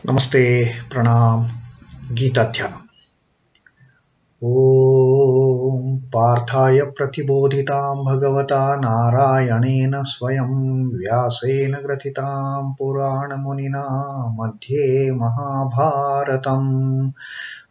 Namaste, Pranam, Gita Dhyanam. Om Parthaya Pratibodhitam Bhagavata Narayanena Swayam Vyasena Gratitam Purana Munina Madhye Mahabharatam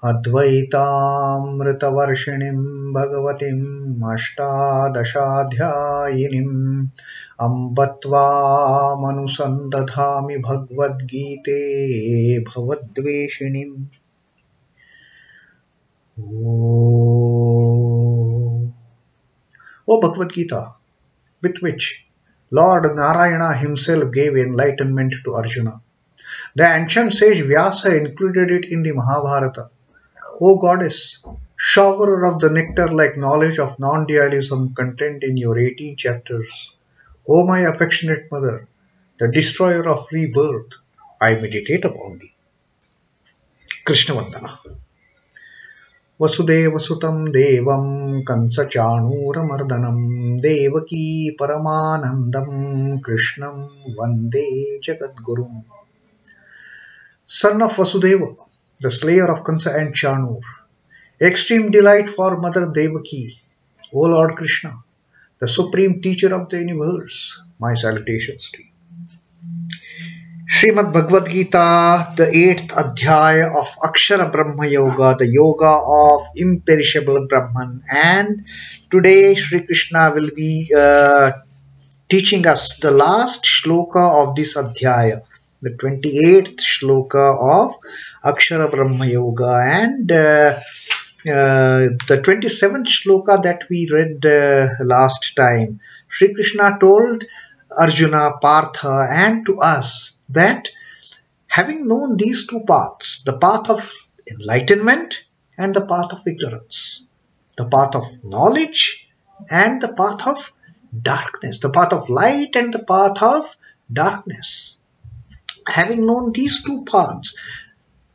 Advaitam Ritavarshinim Bhagavatim Ashtadashadhyayinim Ambatva Manusandadhami Bhagavad Gite Bhavadveshinim. O Bhagavad Gita, with which Lord Narayana himself gave enlightenment to Arjuna. The ancient sage Vyasa included it in the Mahabharata. O Goddess, showerer of the nectar-like knowledge of non-dualism contained in your 18 chapters. O my affectionate mother, the destroyer of rebirth, I meditate upon thee. Krishna Vandana. Vasudeva Sutam Devam Kansa Chanura Mardanam Devaki Paramanandam Krishnam Vande Jagadgurum. Son of Vasudeva, the slayer of Kansa and Chanur, extreme delight for Mother Devaki, O Lord Krishna, the supreme teacher of the universe, my salutations to you. Srimad Bhagavad Gita, the 8th Adhyaya of Akshar Brahma Yoga, the yoga of imperishable Brahman. And today Sri Krishna will be teaching us the last shloka of this Adhyaya, the 28th shloka of Akshar Brahma Yoga. And the 27th shloka that we read last time, Sri Krishna told Arjuna, Partha and to us that having known these two paths, the path of enlightenment and the path of ignorance, the path of knowledge and the path of darkness, the path of light and the path of darkness, having known these two paths,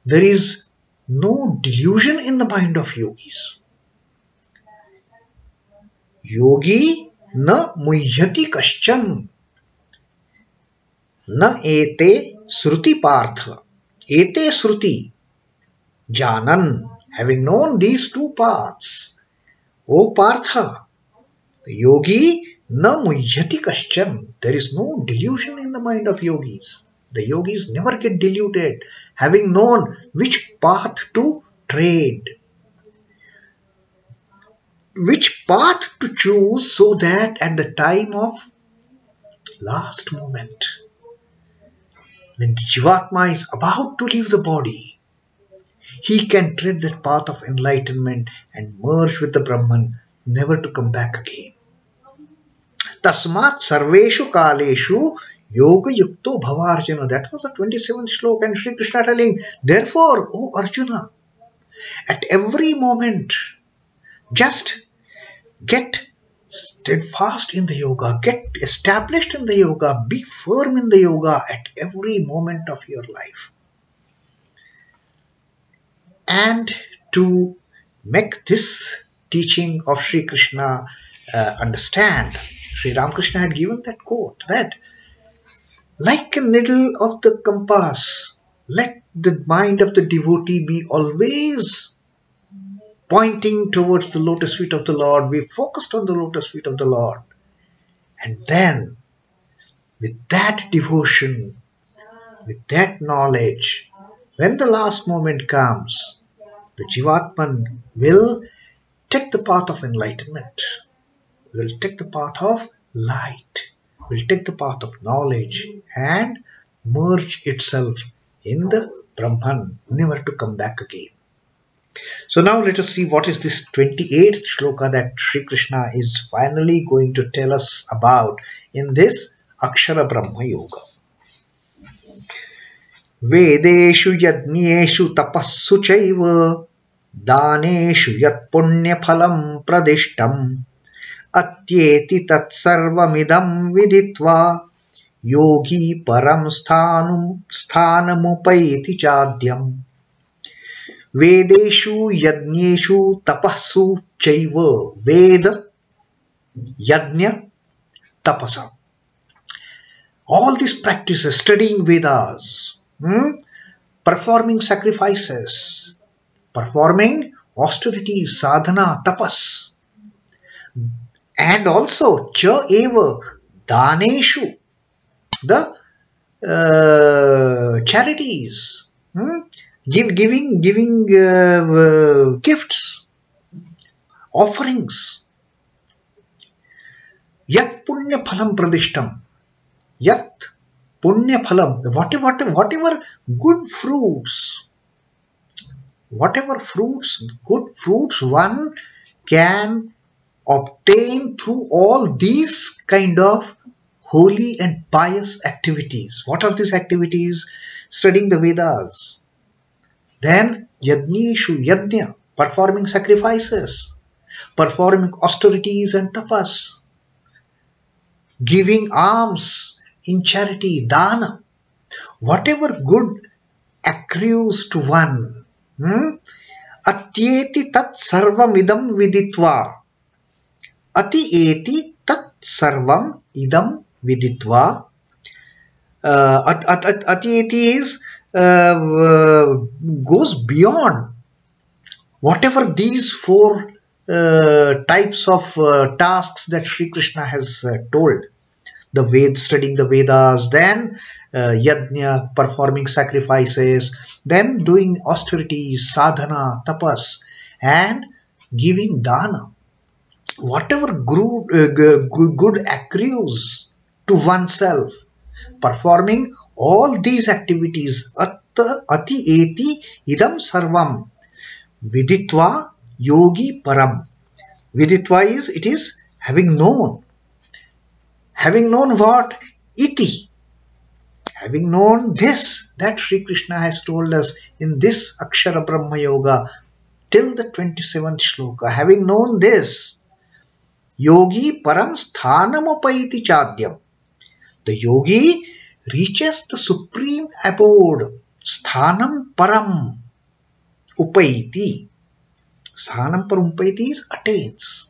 there is no delusion in the mind of yogis. Yogi na muhyati kaschan. Na ete sruti partha. Ete sruti. Janan. Having known these two paths, O Partha, the yogi na muhyati kaschan. There is no delusion in the mind of yogis. The yogis never get deluded, having known which path to tread, which path to choose, so that at the time of last moment, when the Jivatma is about to leave the body, he can tread that path of enlightenment and merge with the Brahman, never to come back again. Tasmat sarveshu kaleshu yoga yukto bhavarjana. That was the 27th shloka, and Sri Krishna telling, therefore, O Arjuna, at every moment, just get steadfast in the yoga, get established in the yoga, be firm in the yoga at every moment of your life. And to make this teaching of Sri Krishna understand, Sri Ramakrishna had given that quote that, like a needle of the compass, let the mind of the devotee be always pointing towards the lotus feet of the Lord. We focused on the lotus feet of the Lord. And then, with that devotion, with that knowledge, when the last moment comes, the Jivatman will take the path of enlightenment, will take the path of light, will take the path of knowledge and merge itself in the Brahman, never to come back again. So now let us see what is this 28th shloka that Sri Krishna is finally going to tell us about in this Akshara Brahma Yoga. Vedeṣhu yajñeṣhu tapaḥsu chaiva dāneṣhu yat puṇya-phalaṁ pradiṣhṭam atyeti tat sarvam idaṁ viditvā yogi paraṁ sthānam upaiti chādyam. Vedeṣhu yajñeṣhu tapaḥsu chaiva. Veda, yajña, tapasa. All these practices, studying Vedas, performing sacrifices, performing austerities, sadhana, tapas, and also chaiva, dāneṣhu, the charities, giving gifts, offerings. Yat puṇya-phalaṁ pradiṣhṭam, yat puṇya-phalaṁ, whatever good fruits, good fruits one can obtain through all these kind of holy and pious activities. What are these activities? Studying the Vedas. Then yajñeṣhu, yajña, performing sacrifices, performing austerities and tapas, giving alms in charity, dāna. Whatever good accrues to one, atyeti tat sarvam idaṁ viditvā. Atyeti tat sarvam idaṁ viditvā. Atyeti is goes beyond whatever these four types of tasks that Sri Krishna has told. The studying the Vedas, then yajña, performing sacrifices, then doing austerities, sadhana, tapas, and giving dāna. Whatever good accrues to oneself, performing all these activities, atyeti idaṁ sarvam, viditvā yogi paraṁ. Viditvā is, it is having known. Having known what? Iti. Having known this, that Sri Krishna has told us in this Akshara Brahma Yoga till the 27th Shloka. Having known this, yogi paraṁ sthānam upaiti chādyam. The yogi reaches the supreme abode, sthānam paraṁ upaiti. Sthānam paraṁ upaiti is attains.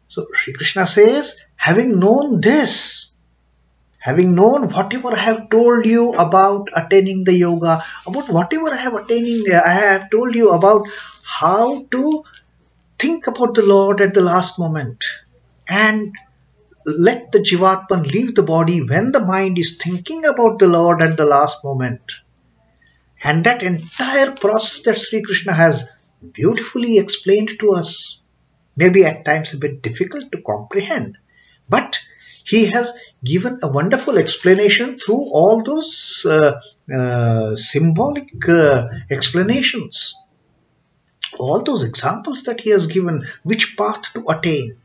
So Sri Krishna says, having known this, having known whatever I have told you about attaining the yoga, about whatever I have told you about how to think about the Lord at the last moment and let the jivatman leave the body when the mind is thinking about the Lord at the last moment. And that entire process that Sri Krishna has beautifully explained to us. Maybe at times a bit difficult to comprehend, but he has given a wonderful explanation through all those symbolic explanations, all those examples that he has given, which path to attain.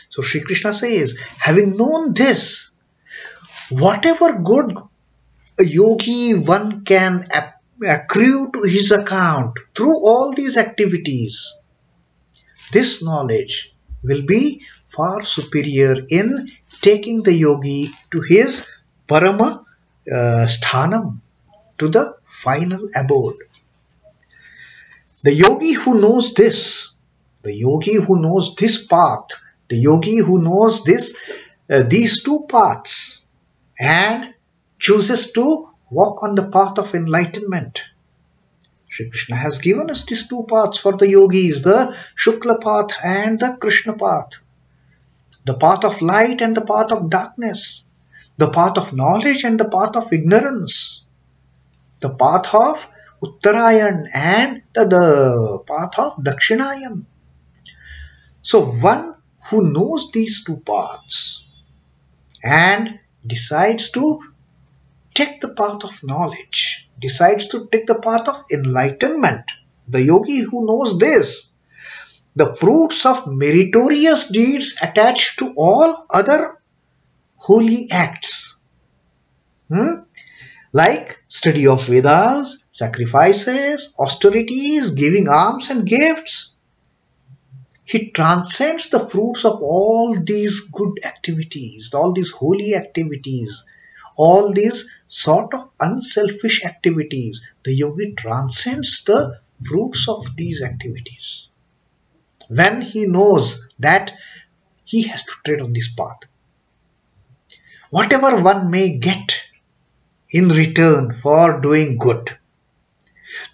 So Sri Krishna says, having known this, whatever good a yogi one can accrue to his account through all these activities, this knowledge will be far superior in taking the yogi to his parama sthānam, to the final abode. The yogi who knows this, the yogi who knows this path, the yogi who knows these two paths and chooses to walk on the path of enlightenment. Sri Krishna has given us these two paths for the yogis, the Shukla path and the Krishna path. The path of light and the path of darkness. The path of knowledge and the path of ignorance. The path of Uttarayan and the path of Dakshinayam. So one who knows these two paths and decides to take the path of knowledge, decides to take the path of enlightenment, the yogi who knows this, the fruits of meritorious deeds attached to all other holy acts, like study of Vedas, sacrifices, austerities, giving alms and gifts. He transcends the fruits of all these good activities, all these holy activities, all these sort of unselfish activities. The yogi transcends the fruits of these activities when he knows that he has to tread on this path. Whatever one may get in return for doing good.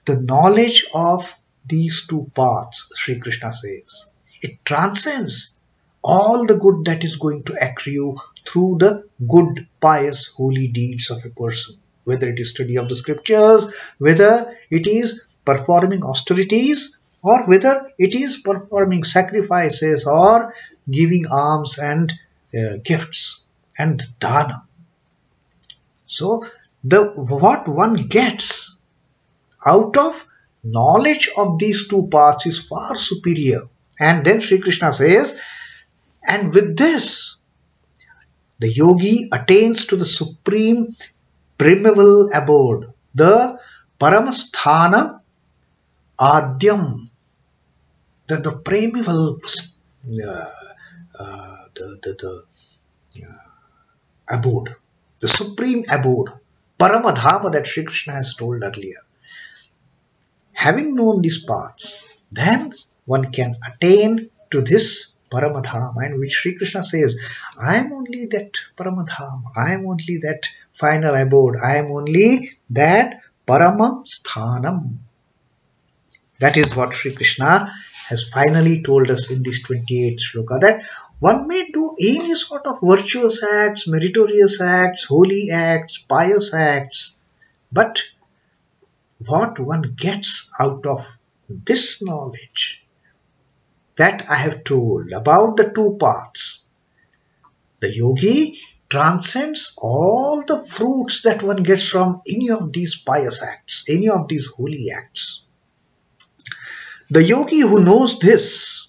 The knowledge of these two paths, Sri Krishna says, it transcends all the good that is going to accrue through the good, pious, holy deeds of a person. Whether it is study of the scriptures, whether it is performing austerities, or whether it is performing sacrifices or giving alms and gifts and dāna. So, what one gets out of knowledge of these two paths is far superior. And then Sri Krishna says, and with this, the yogi attains to the supreme premival abode, the paraṁ sthānam, the premival abode, the supreme abode, paramadhama that Sri Krishna has told earlier. Having known these paths, then one can attain to this paramadhama, and which Sri Krishna says, I am only that paramadhama, I am only that final abode, I am only that paramam sthānam. That is what Sri Krishna has finally told us in this 28th shloka, that one may do any sort of virtuous acts, meritorious acts, holy acts, pious acts, but what one gets out of this knowledge that I have told about the two paths, the yogi transcends all the fruits that one gets from any of these pious acts, any of these holy acts. The yogi who knows this,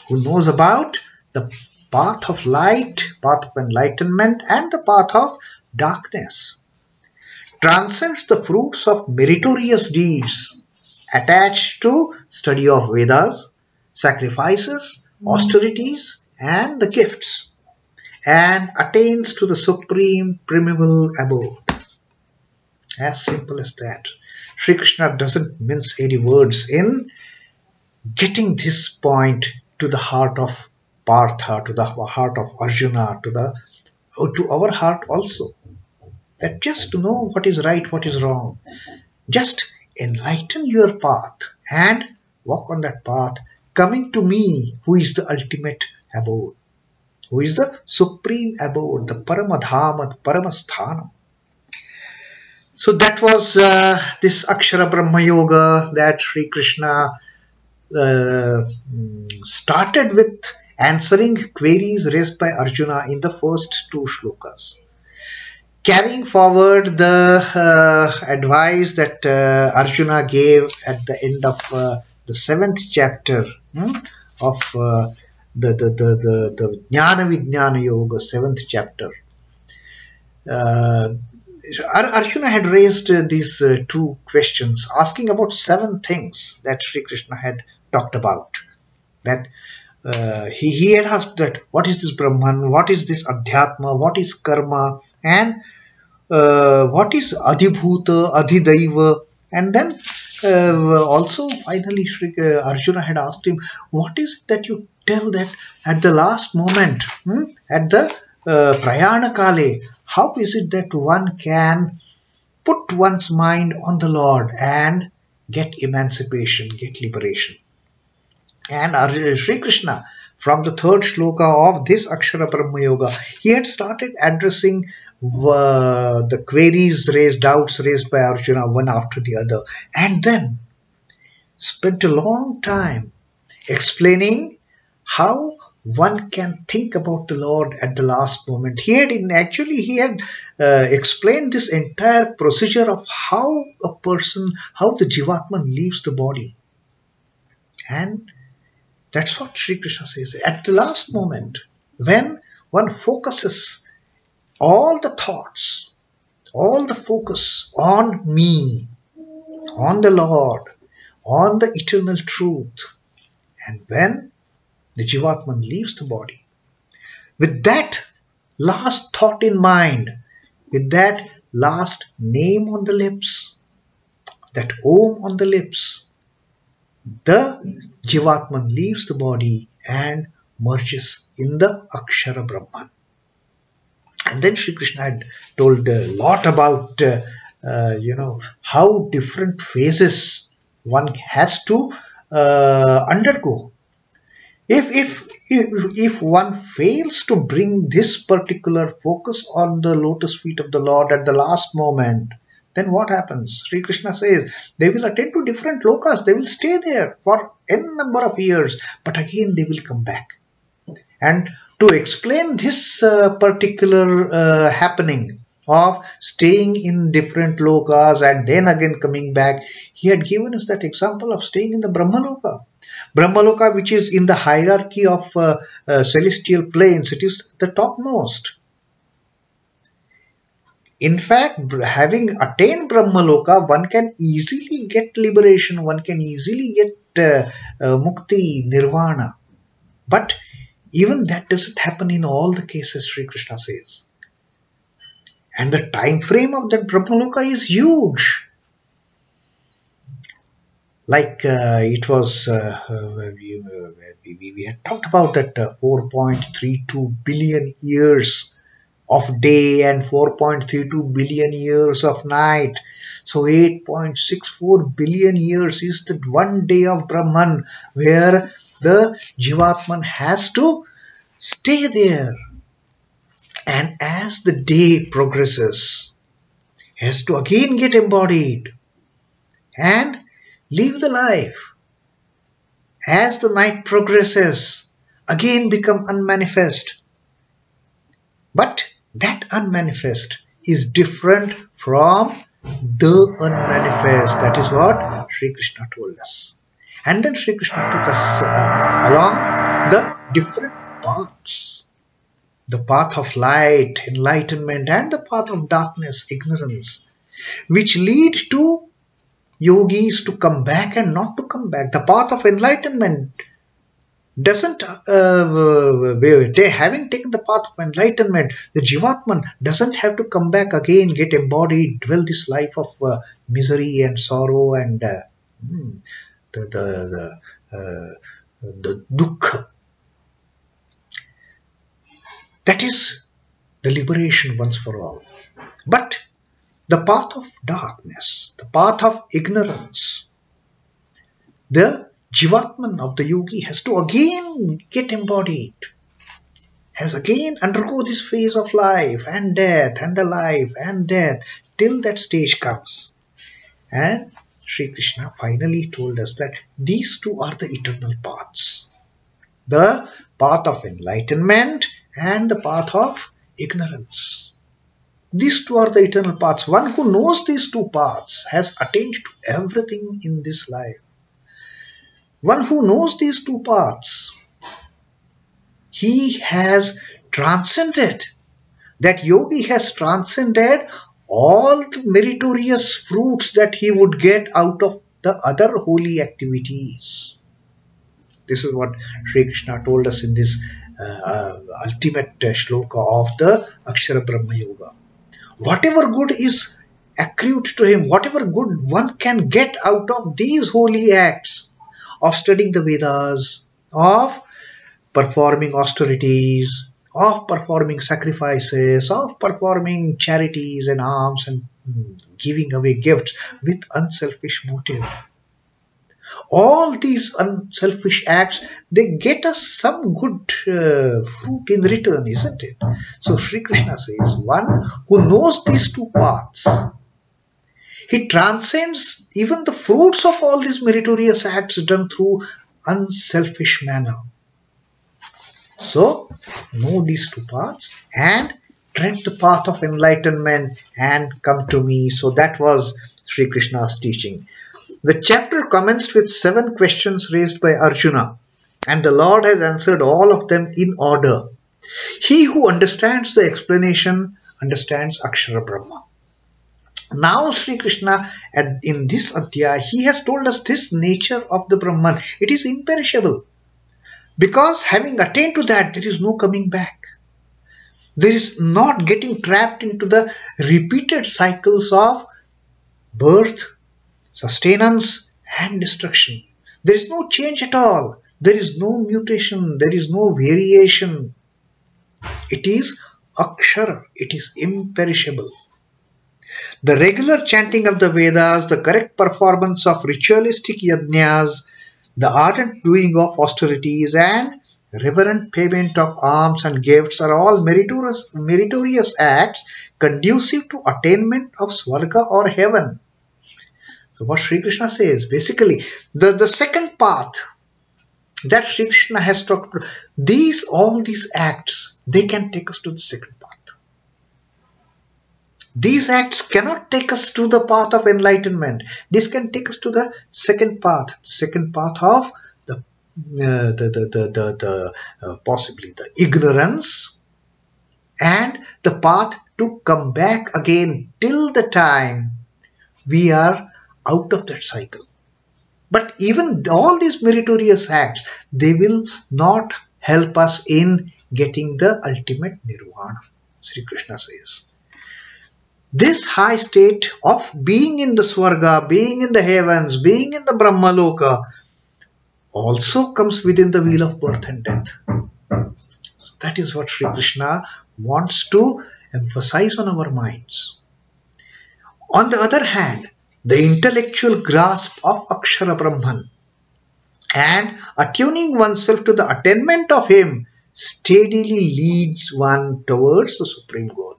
who knows about the path of light, path of enlightenment, and the path of darkness, transcends the fruits of meritorious deeds attached to study of Vedas, sacrifices, austerities, and the gifts, and attains to the supreme premival abode. As simple as that. Sri Krishna doesn't mince any words in getting this point to the heart of Partha, to the heart of Arjuna, to our heart also. That just to know what is right, what is wrong. Just enlighten your path and walk on that path, coming to me, who is the ultimate abode, who is the supreme abode, the paramadhama, the paramasthānam. So that was this Akshara Brahma Yoga that Sri Krishna started with answering queries raised by Arjuna in the first two shlokas, carrying forward the advice that Arjuna gave at the end of the 7th chapter of the Jnana Vijnana Yoga, 7th chapter. Arjuna had raised these two questions, asking about 7 things that Sri Krishna had talked about. That he had asked that what is this Brahman, what is this Adhyatma, what is Karma, and what is Adhibhuta, Adhidaiva, and then also finally Arjuna had asked him, what is it that you tell that at the last moment, at the Prayana Kale, how is it that one can put one's mind on the Lord and get emancipation, get liberation? And Sri Krishna, from the 3rd shloka of this Akshara Brahma Yoga, he had started addressing the queries raised, doubts raised by Arjuna one after the other, and then spent a long time explaining how one can think about the Lord at the last moment. He had explained this entire procedure of how the Jivatman leaves the body. And that's what Sri Krishna says. At the last moment, when one focuses all the thoughts, all the focus on me, on the Lord, on the eternal truth, and when the Jivatman leaves the body, with that last thought in mind, with that last name on the lips, that Om on the lips, the Jivatman leaves the body and merges in the Akshara Brahman. And then Sri Krishna had told a lot about how different phases one has to undergo. If one fails to bring this particular focus on the lotus feet of the Lord at the last moment, then what happens? Sri Krishna says they will attain to different lokas. They will stay there for n number of years, but again they will come back. And to explain this particular happening of staying in different lokas and then again coming back, he had given us that example of staying in the Brahmaloka. Brahmaloka, which is in the hierarchy of celestial planes, it is the topmost. In fact, having attained Brahmaloka, one can easily get liberation, one can easily get mukti, nirvana. But even that doesn't happen in all the cases, Sri Krishna says. And the time frame of that Brahmaloka is huge. Like it was, we had talked about that 4.32 billion years of day and 4.32 billion years of night. So 8.64 billion years is the one day of Brahman where the Jivatman has to stay there. And as the day progresses, has to again get embodied and live the life. As the night progresses, again become unmanifest. But that unmanifest is different from the unmanifest. That is what Sri Krishna told us. And then Sri Krishna took us along the different paths. The path of light, enlightenment, and the path of darkness, ignorance, which lead to yogis to come back and not to come back. The path of enlightenment doesn't, having taken the path of enlightenment, the Jivatman doesn't have to come back again, get embodied, dwell this life of misery and sorrow and the dukkha. That is the liberation once for all. But the path of darkness, the path of ignorance, the Jivatman of the yogi has to again get embodied, has again undergo this phase of life and death and the life and death till that stage comes. And Sri Krishna finally told us that these two are the eternal paths. The path of enlightenment and the path of ignorance. These two are the eternal paths. One who knows these two paths has attained to everything in this life. One who knows these two paths, he has transcended. That yogi has transcended all the meritorious fruits that he would get out of the other holy activities. This is what Sri Krishna told us in this ultimate shloka of the Akshar Brahma Yoga. Whatever good is accrued to him, whatever good one can get out of these holy acts of studying the Vedas, of performing austerities, of performing sacrifices, of performing charities and alms and giving away gifts with unselfish motive. All these unselfish acts, they get us some good fruit in return, isn't it? So Sri Krishna says, one who knows these two paths, he transcends even the fruits of all these meritorious acts done through unselfish manner. So, know these two paths and tread the path of enlightenment and come to me. So that was Sri Krishna's teaching. The chapter commenced with 7 questions raised by Arjuna, and the Lord has answered all of them in order. He who understands the explanation understands Akshara Brahma. Now Sri Krishna, in this adhyaya, he has told us this nature of the Brahman. It is imperishable. Because having attained to that, there is no coming back. There is not getting trapped into the repeated cycles of birth, sustenance and destruction. There is no change at all. There is no mutation. There is no variation. It is Akshar, it is imperishable. The regular chanting of the Vedas, the correct performance of ritualistic yajñas, the ardent doing of austerities, and reverent payment of alms and gifts are all meritorious acts conducive to attainment of Swarga or heaven. So what Sri Krishna says, basically, the second path that Sri Krishna has talked about, all these acts, they can take us to the second path. These acts cannot take us to the path of enlightenment. This can take us to the second path of possibly the ignorance, and the path to come back again till the time we are out of that cycle. But even all these meritorious acts, they will not help us in getting the ultimate nirvana, Sri Krishna says. This high state of being in the Swarga, being in the heavens, being in the Brahma Loka, also comes within the wheel of birth and death. That is what Sri Krishna wants to emphasize on our minds. On the other hand, the intellectual grasp of Akshara Brahman and attuning oneself to the attainment of him steadily leads one towards the supreme goal.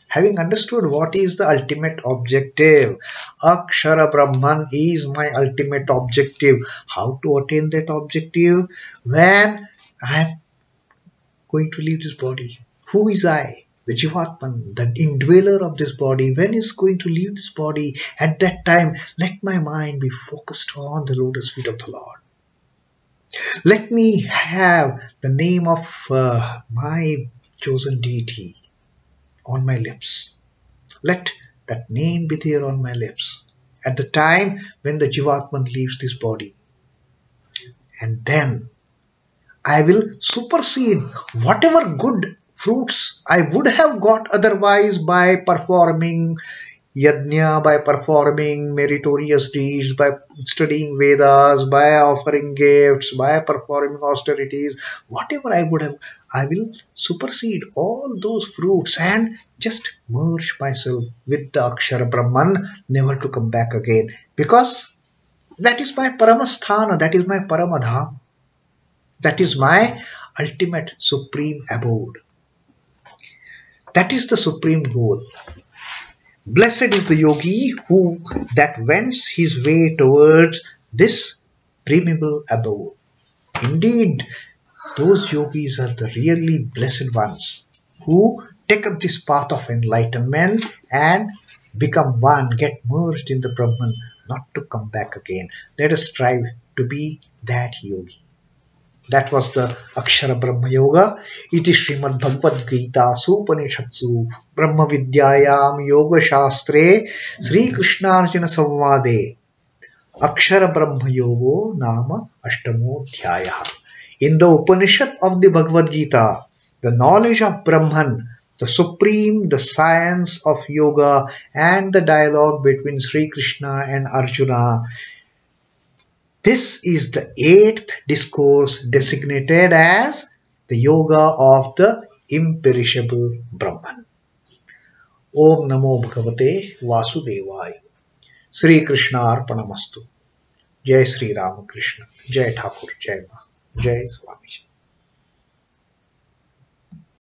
Having understood what is the ultimate objective, Akshara Brahman is my ultimate objective. How to attain that objective? When I am going to leave this body. Who is I? The Jivatman, the indweller of this body. When is going to leave this body? At that time, let my mind be focused on the lotus feet of the Lord. Let me have the name of my chosen deity on my lips. Let that name be there on my lips at the time when the Jivatman leaves this body. And then I will supersede whatever good fruits I would have got otherwise by performing yajña, by performing meritorious deeds, by studying Vedas, by offering gifts, by performing austerities, whatever I would have, I will supersede all those fruits and just merge myself with the Akshara Brahman, never to come back again. Because that is my paramasthana, that is my paramadham, that is my ultimate supreme abode. That is the supreme goal. Blessed is the yogi who that wends his way towards this premival abode. Indeed, those yogis are the really blessed ones who take up this path of enlightenment and become one, get merged in the Brahman, not to come back again. Let us strive to be that yogi. That was the Akshara Brahma Yoga. Iti Srimad Bhagavad Gita Upanishatsu Brahma Vidyayam Yoga Shastre Sri Krishna Arjuna Samvade Akshara Brahma Yogo Nama Ashtamo Dhyaya. In the Upanishad of the Bhagavad Gita, the knowledge of Brahman, the supreme, the science of yoga, and the dialogue between Sri Krishna and Arjuna, this is the 8th discourse designated as the yoga of the imperishable Brahman. Om Namo Bhagavate Vasudevaya. Sri Krishna Arpanamastu. Jai Sri Ramakrishna. Jai Thakur. Jai Ma. Jai Swami.